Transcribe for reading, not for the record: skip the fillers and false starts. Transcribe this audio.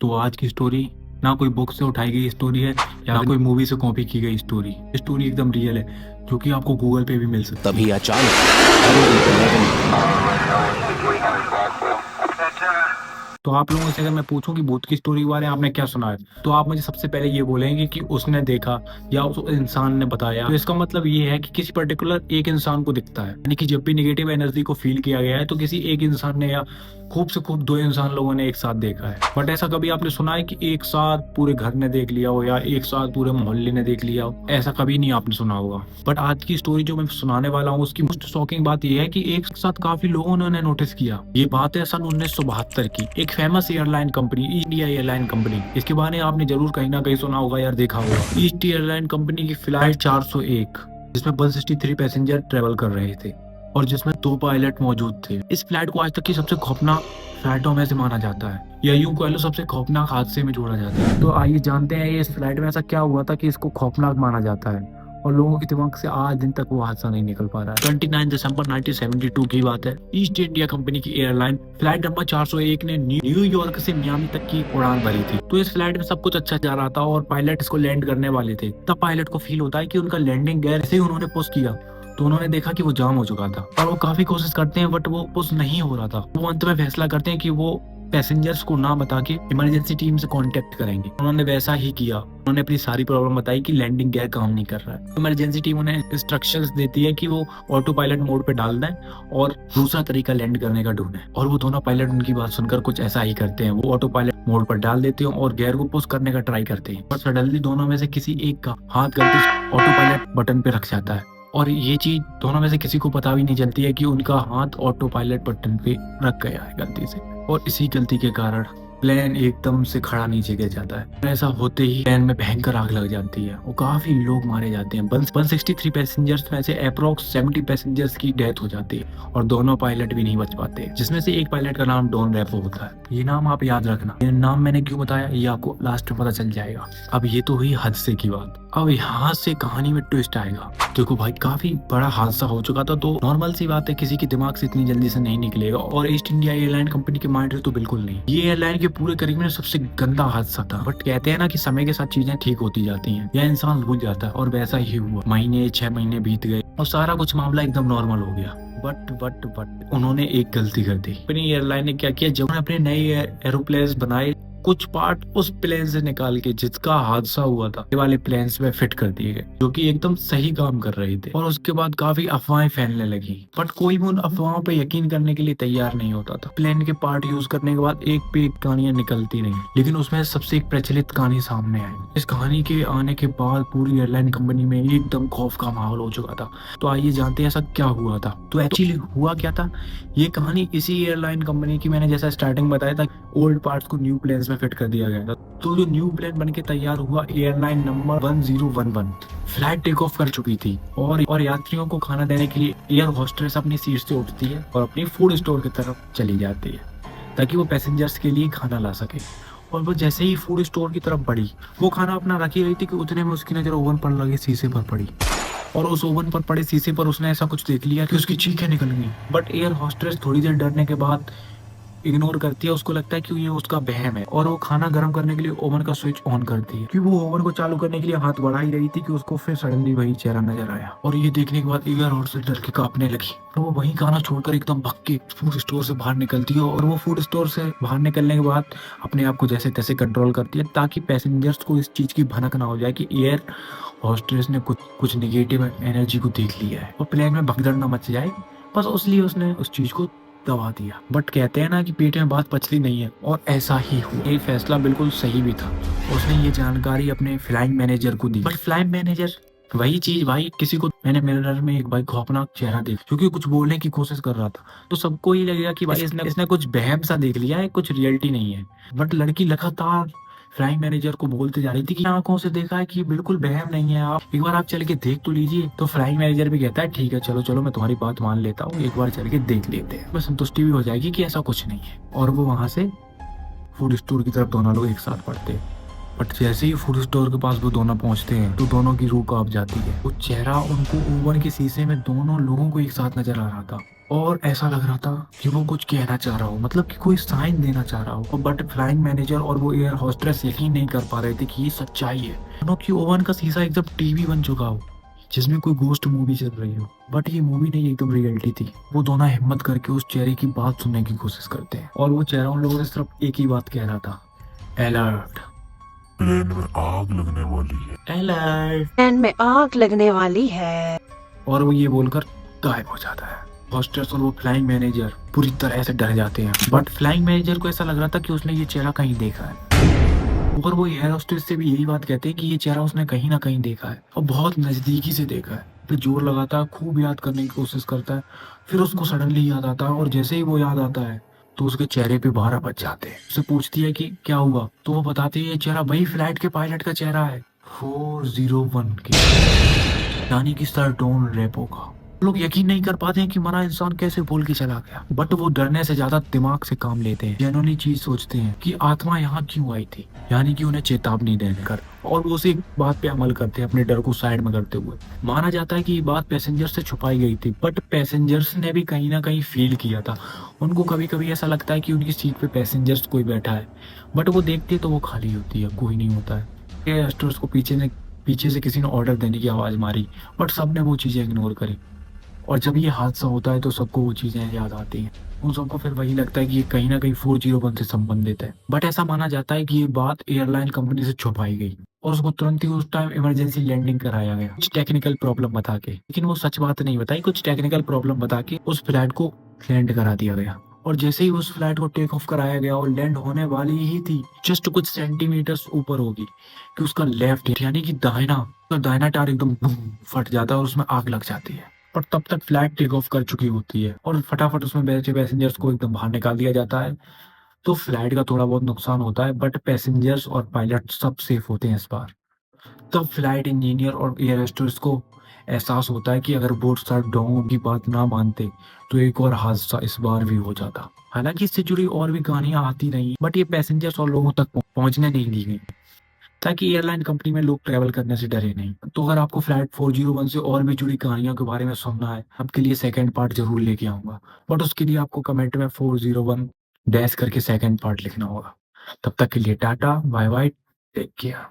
तो आज की स्टोरी ना कोई बुक से उठाई गई स्टोरी है या कोई मूवी से कॉपी की गई स्टोरी। स्टोरी एकदम रियल है जो कि आपको गूगल पे भी मिल सकती है। तभी अचानक हर एक लेवल तो आप लोगों से अगर मैं पूछूं कि भूत की स्टोरी के बारे में आपने क्या सुना है, तो आप मुझे सबसे पहले ये बोलेंगे कि उसने देखा या उस इंसान ने बताया। तो इसका मतलब ये है कि किसी पर्टिकुलर एक इंसान को दिखता है, यानी कि जब भी नेगेटिव एनर्जी को फील किया गया है तो किसी एक इंसान ने या खूब से खूब दो इंसान लोगों ने एक साथ देखा है। बट ऐसा कभी आपने सुना है कि एक साथ पूरे घर ने देख लिया हो या एक साथ पूरे मोहल्ले ने देख लिया हो? ऐसा कभी नहीं आपने सुना होगा। बट आज की स्टोरी जो मैं सुनाने वाला हूँ उसकी मोस्ट शॉकिंग बात यह है कि एक साथ काफी लोगों ने नोटिस किया। ये बात है सन 1972 की। एक famous airline company, India airline company, इसके बारे में आपने जरूर कहीं ना कहीं सुना होगा या देखा होगा। ईस्ट एयरलाइन कंपनी की फ्लाइट 401 जिसमें 163 पैसेंजर ट्रेवल कर रहे थे और जिसमें 2 पायलट मौजूद थे। इस फ्लाइट को आज तक की सबसे खौफनाक फ्लाइटों में से माना जाता है, या यूं कह लो सबसे खौफनाक हादसे में जोड़ा जाता है। तो आइए जानते हैं इस फ्लाइट में ऐसा क्या हुआ था कि इसको खौफनाक माना जाता है और लोगों के दिमाग से आज दिन तक वो हादसा नहीं निकल पा रहा है। 29 दिसंबर 1972 की बात है। ईस्ट इंडिया कंपनी की एयरलाइन फ्लाइट नंबर 401 ने न्यूयॉर्क से मियामी तक की उड़ान भरी थी। तो इस फ्लाइट में सब कुछ अच्छा जा रहा था और पायलट इसको लैंड करने वाले थे। तब पायलट को फील होता है कि उनका लैंडिंग गियर ऐसे ही उन्होंने पुश किया तो उन्होंने देखा कि वो जाम हो चुका था और वो काफी कोशिश करते हैं बट वो पुश नहीं हो रहा था। वो अंत में फैसला करते हैं कि वो पैसेंजर्स को ना बता के इमरजेंसी टीम से कांटेक्ट करेंगे। उन्होंने वैसा ही किया। उन्होंने अपनी सारी प्रॉब्लम बताई कि लैंडिंग गियर काम नहीं कर रहा है। इमरजेंसी टीम उन्हें इंस्ट्रक्शंस देती है कि वो ऑटो पायलट मोड पे डाल दें और दूसरा तरीका लैंड करने का ढूंढें। और वो दोनों पायलट उनकी बात सुनकर कुछ ऐसा ही करते हैं। वो ऑटो पायलट मोड पर डाल देते हैं और गियर को पुश करने का ट्राई करते हैं, पर सडनली दोनों में से किसी एक का हाथ गलती से ऑटो पायलट बटन पे रख जाता है और ये चीज दोनों में से किसी को पता भी नहीं चलती है कि उनका हाथ ऑटो पायलट बटन पे रख गया है गलती से। और इसी गलती के कारण प्लेन एकदम से खड़ा नीचे गिर जाता है। ऐसा होते ही प्लेन में भयंकर आग लग जाती है और काफी लोग मारे जाते हैं। 163 पैसेंजर्स में से अप्रोक्स 70 पैसेंजर्स की डेथ हो जाती है और दोनों पायलट भी नहीं बच पाते, जिसमें से एक पायलट का नाम डॉन रेफो होता है। ये नाम आप याद रखना। ये नाम मैंने क्यों बताया ये आपको लास्ट में पता चल जाएगा। अब ये तो हुई हादसे की बात। अब यहाँ से कहानी में ट्विस्ट आएगा। देखो भाई, काफी बड़ा हादसा हो चुका था तो नॉर्मल सी बात है, किसी के दिमाग से इतनी जल्दी से नहीं निकलेगा और ईस्ट इंडिया एयरलाइन कंपनी के माइंड से तो बिल्कुल नहीं। ये एयरलाइन के पूरे करीब में सबसे गंदा हादसा था। बट कहते हैं ना कि समय के साथ चीजें ठीक होती जाती हैं या इंसान भूल जाता है, और वैसा ही हुआ। महीने 6 महीने बीत गए और सारा कुछ मामला एकदम नॉर्मल हो गया। बट उन्होंने एक गलती कर दी। अपनी एयरलाइन ने क्या किया, जब उन्होंने अपने नए एरोप्लेन बनाए कुछ पार्ट उस प्लेन से निकाल के जिसका हादसा हुआ था ये वाले प्लेन्स में फिट कर दिए गए, जो कि एकदम सही काम कर रहे थे। और उसके बाद काफी अफवाहें फैलने लगी, बट कोई भी उन अफवाहों पे यकीन करने के लिए तैयार नहीं होता था। प्लेन के पार्ट यूज करने के बाद एक पे एक कहानियां निकलती रही, लेकिन उसमें सबसे एक प्रचलित कहानी सामने आई। इस कहानी के आने के बाद पूरी एयरलाइन कंपनी में एकदम खौफ का माहौल हो चुका था। तो आइए जानते हैं ऐसा क्या हुआ था। तो एक्चुअली हुआ क्या था, ये कहानी इसी एयरलाइन कंपनी की, मैंने जैसा स्टार्टिंग बताया था, ओल्ड पार्ट्स को न्यू प्लेन्स में फिट कर दिया गया था। तो जो न्यू प्लेन बनके तैयार हुआ airline number 1011 flight take off कर चुकी थी और यात्रियों को खाना देने के लिए एयर होस्टेस अपनी सीट से उठती है और अपनी फूड स्टोर की तरफ चली जाती है ताकि वो पैसेंजर्स के लिए खाना ला सके। और वो जैसे ही फूड स्टोर की तरफ बढ़ी, वो खाना अपना रखी रही थी कि उतने में उसकी नजर ओवन पर लगे शीशे पर पड़ी और उस ओवन पर पड़े शीशे पर उसने ऐसा कुछ देख लिया कि उसकी चीखें निकल गई। बट एयर होस्टेस थोड़ी देर डरने के बाद इग्नोर करती है। उसको लगता है कि ये उसका वहम है और वो खाना गर्म करने के लिए ओवन का स्विच ऑन करती है। कि वो ओवन को चालू करने के लिए हाथ बढ़ा ही रही थी कि उसको फिर सडनली वही चेहरा नजर आया और ये देखने के बाद एयर होस्टेस डर के कांपने लगी। तो वो वही खाना छोड़कर एकदम भग के फूड स्टोर से बाहर निकलती है और वो फूड स्टोर से बाहर निकलने के बाद अपने आप को जैसे तैसे कंट्रोल करती है ताकि पैसेंजर्स को इस चीज की भनक ना हो जाए कि एयर हॉस्टेस ने कुछ निगेटिव एनर्जी को देख लिया है और प्लेन में भगदड़ ना मच जाए। बस उसलिए उसने उस चीज को दबा दिया। बट कहते हैं ना कि पेट में बात पचती नहीं है, और ऐसा ही हुआ। ये फैसला बिल्कुल सही भी था। उसने ये जानकारी अपने फ्लाइंग मैनेजर को दी, बट फ्लाइंग मैनेजर वही चीज भाई, किसी को मैंने मिरर में एक भाई खौफनाक चेहरा देख, क्योंकि कुछ बोलने की कोशिश कर रहा था तो सबको ही लगेगा कि भाई इसने कुछ बहम सा देख लिया है, कुछ रियलिटी नहीं है। बट लड़की लगातार फ्लाइंग मैनेजर को बोलते जा रही थी कि आंखों से देखा है कि बिल्कुल बहम नहीं है, आप एक बार आप चल के देख तो लीजिए। तो फ्लाइंग मैनेजर भी कहता है ठीक है, चलो चलो मैं तुम्हारी बात मान लेता हूँ, एक बार चल के देख लेते हैं, बस संतुष्टि भी हो जाएगी कि ऐसा कुछ नहीं है। और वो वहां से फूड स्टोर की तरफ दोनों लोग एक साथ बढ़ते हैं। बट जैसे ही फूड स्टोर के पास वो दोनों पहुंचते हैं तो दोनों की रूह कांप जाती है। वो चेहरा उनको ओवन के शीशे में दोनों लोगों को एक साथ नजर आ रहा था और ऐसा लग रहा था कि वो कुछ कहना चाह रहा हो, मतलब कि कोई साइन देना चाह रहा हो, और बट फ्लाइंग मैनेजर और वो एयर होस्टेस यकीन नहीं कर पा रहे थे कि ये सच्चाई है, मानो कि ओवन का शीशा एकदम टीवी बन चुका हो जिसमें कोई गोस्ट मूवी चल रही हो। बट ये मूवी नहीं, एकदम रियलिटी थी। वो दोनों हिम्मत करके उस चेहरे की बात सुनने की कोशिश करते हैं, और वो चेहरा उन लोगों ने सिर्फ एक ही बात कह रहा था, अलर्ट, प्लेन में आग लगने वाली है। अलर्ट। प्लेन में आग लगने वाली है। और वो ये बोलकर गायब हो जाता है। हॉस्टेस और वो फ्लाइंग मैनेजर पूरी तरह से डर जाते हैं, बट फ्लाइंग मैनेजर को ऐसा लग रहा था कि उसने ये चेहरा कहीं देखा है, और वो एयर होस्टेस से भी यही बात कहते हैं कि ये चेहरा उसने कहीं ना कहीं देखा है, और बहुत नजदीकी से देखा है। फिर जोर लगाता है, खूब याद करने की कोशिश करता है, फिर उसको सडनली याद आता है, और जैसे ही वो याद आता है तो उसके चेहरे पे 12 बज जाते हैं। उससे पूछती है कि क्या हुआ, तो वो बताती है ये चेहरा वही फ्लाइट के पायलट का चेहरा है, 401 के, यानी कि सर डॉन रेपो का। लोग यकीन नहीं कर पाते हैं कि मरा इंसान कैसे भूल के चला गया, बट वो डरने से ज्यादा दिमाग से काम लेते हैं, जेन्युइनली चीज सोचते हैं कि आत्मा यहाँ क्यों आई थी, यानी कि उन्हें चेतावनी देने कर, और वो उसी बात पे अमल करते हैं, अपने डर को साइड में करते हुए। माना जाता है कि ये बात पैसेंजर से छुपाई गई थी, बट पैसेंजर्स ने भी कहीं ना कहीं फील किया था। उनको कभी कभी ऐसा लगता है कि उनकी सीट पे पैसेंजर्स कोई बैठा है, बट वो देखते तो वो खाली होती है, कोई नहीं होता है। एस्ट्रोस को पीछे से किसी ने ऑर्डर देने की आवाज मारी, बट सबने वो चीजें इग्नोर करी, और जब ये हादसा होता है तो सबको वो चीजें याद आती हैं। उन सबको फिर वही लगता है कि ये कहीं ना कहीं 401 से संबंधित है, बट ऐसा माना जाता है कि ये बात एयरलाइन कंपनी से छुपाई गई, और उसको तुरंत ही उस टाइम इमरजेंसी लैंडिंग कराया गया कुछ टेक्निकल प्रॉब्लम बता के। लेकिन वो सच बात नहीं बताई, कुछ टेक्निकल प्रॉब्लम बता के उस फ्लाइट को लैंड करा दिया गया। और जैसे ही उस फ्लाइट को टेक ऑफ कराया गया और लैंड होने वाली ही थी, जस्ट कुछ सेंटीमीटर्स ऊपर होगी, कि उसका लेफ्ट यानी कि दाहिना टायर एकदम बूम फट जाता है, और उसमें आग लग जाती है। पर तब तक फ्लाइट टेक ऑफ कर चुकी होती है, और फटाफट उसमें बैठे पैसेंजर्स को एकदम बाहर निकाल दिया जाता है। तो फ्लाइट का थोड़ा बहुत नुकसान होता है, बट पैसेंजर्स और पायलट सब सेफ होते हैं इस बार। तब फ्लाइट इंजीनियर और एयर होस्टेस को एहसास होता है कि अगर बोर्ड सर डोंग की बात ना मानते तो एक और हादसा इस बार भी हो जाता। हालांकि इससे जुड़ी और भी कहानियां आती रही, बट ये पैसेंजर्स और लोगों तक पहुंचने नहीं दी गई, ताकि एयरलाइन कंपनी में लोग ट्रैवल करने से डरे नहीं। तो अगर आपको फ्लाइट 401 से और भी जुड़ी कहानियों के बारे में सुनना है, आपके लिए सेकंड पार्ट जरूर लेके आऊंगा, बट उसके लिए आपको कमेंट में 401 डैश करके सेकंड पार्ट लिखना होगा। तब तक के लिए tata bye bye, take care.